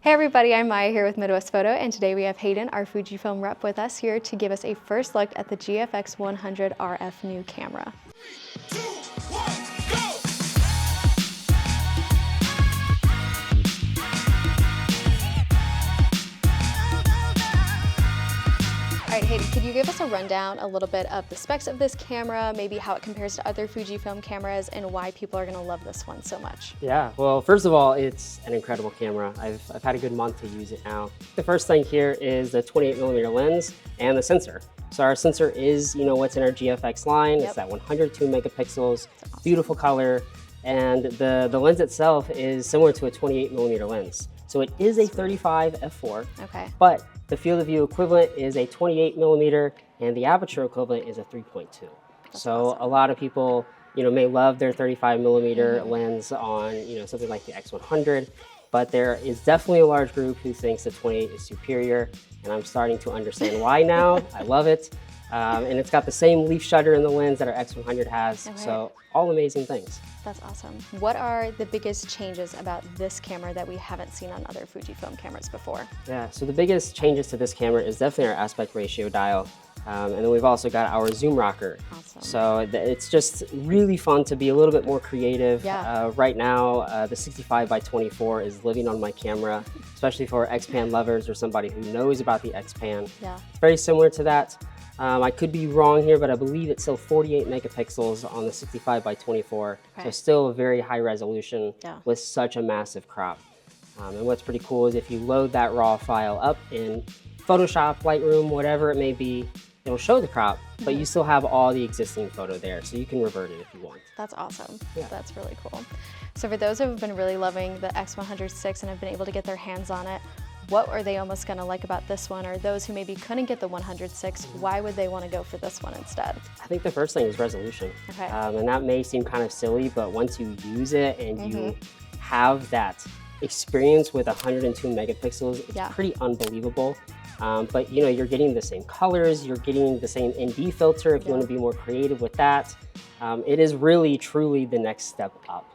Hey everybody, I'm Maya here with Midwest Photo, and today we have Hayden, our Fujifilm rep, with us here to give us a first look at the GFX 100 RF new camera. 3, 2, 1, go! All right, Hayden, could you give us a rundown a little bit of the specs of this camera, maybe how it compares to other Fujifilm cameras, and why people are going to love this one so much? Yeah, well, first of all, it's an incredible camera. I've had a good month to use it now. The first thing here is the 28mm lens and the sensor. So our sensor is, what's in our GFX line. Yep. It's that 102 megapixels, Awesome. beautiful color, and the lens itself is similar to a 28mm lens. So it is a 35 f4, Okay. but the field of view equivalent is a 28mm, and the aperture equivalent is a 3.2. So awesome. a lot of people, may love their 35mm lens on, something like the X100, but there is definitely a large group who thinks the 28 is superior, and I'm starting to understand why now. I love it. And it's got the same leaf shutter in the lens that our X100 has, Okay. so all amazing things. That's awesome. What are the biggest changes about this camera that we haven't seen on other Fujifilm cameras before? Yeah, so the biggest changes to this camera is definitely our aspect ratio dial. And then we've also got our zoom rocker. Awesome. So it's just really fun to be a little bit more creative. Yeah. Right now, the 65x24 is living on my camera, especially for X-Pan lovers or somebody who knows about the X-Pan. Yeah. It's very similar to that. I could be wrong here, but I believe it's still 48 megapixels on the 65x24. Okay. So still a very high resolution Yeah. with such a massive crop. And what's pretty cool is if you load that raw file up in Photoshop, Lightroom, whatever it may be, it'll show the crop, but you still have all the existing photo there, so you can revert it if you want. That's awesome. Yeah. That's really cool. So for those who have been really loving the X100 and have been able to get their hands on it, what are they almost going to like about this one? Or those who maybe couldn't get the 100 why would they want to go for this one instead? I think the first thing is resolution. Okay. And that may seem kind of silly, but once you use it and you have that experience with 102 megapixels, it's Yeah. pretty unbelievable. But you're getting the same colors, you're getting the same ND filter if you want to be more creative with that. It is really, truly the next step up.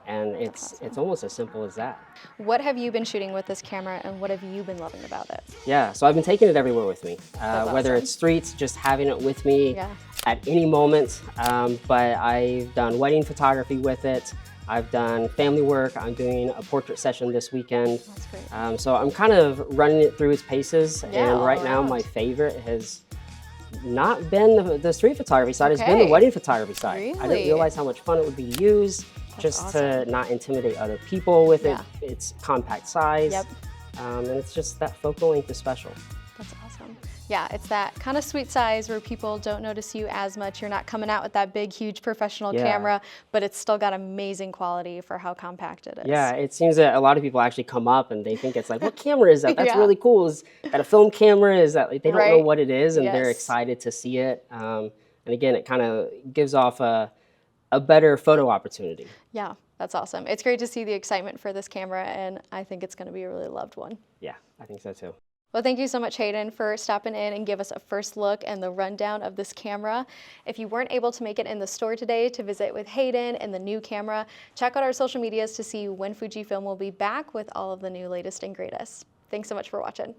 And it's almost as simple as that. What have you been shooting with this camera, and what have you been loving about it? Yeah, so I've been taking it everywhere with me. That's Whether awesome. it's streets, just having it with me Yeah. at any moment. But I've done wedding photography with it. I've done family work. I'm doing a portrait session this weekend. That's great. So I'm kind of running it through its paces. Yeah, and right all now, around. my favorite has not been the street photography side, it's been the Okay. wedding photography side. I Really? didn't realize how much fun it would be to use, just awesome. to not intimidate other people with Yeah. it. It's compact size. Yep. And it's just that focal length is special. That's awesome. Yeah, it's that kind of sweet size where people don't notice you as much. You're not coming out with that big, huge professional Yeah. camera, but it's still got amazing quality for how compact it is. Yeah, it seems that a lot of people actually come up and they think it's like, what camera is that? That's Yeah. really cool. Is that a film camera? Is that, like, they don't know Right. what it is, and they're Yes. excited to see it. And again, it kind of gives off a better photo opportunity. Yeah, that's awesome. It's great to see the excitement for this camera, and I think it's going to be a really loved one. Yeah, I think so too. Well, thank you so much, Hayden, for stopping in and give us a first look and the rundown of this camera. If you weren't able to make it in the store today to visit with Hayden and the new camera, check out our social medias to see when Fujifilm will be back with all of the new latest and greatest. Thanks so much for watching.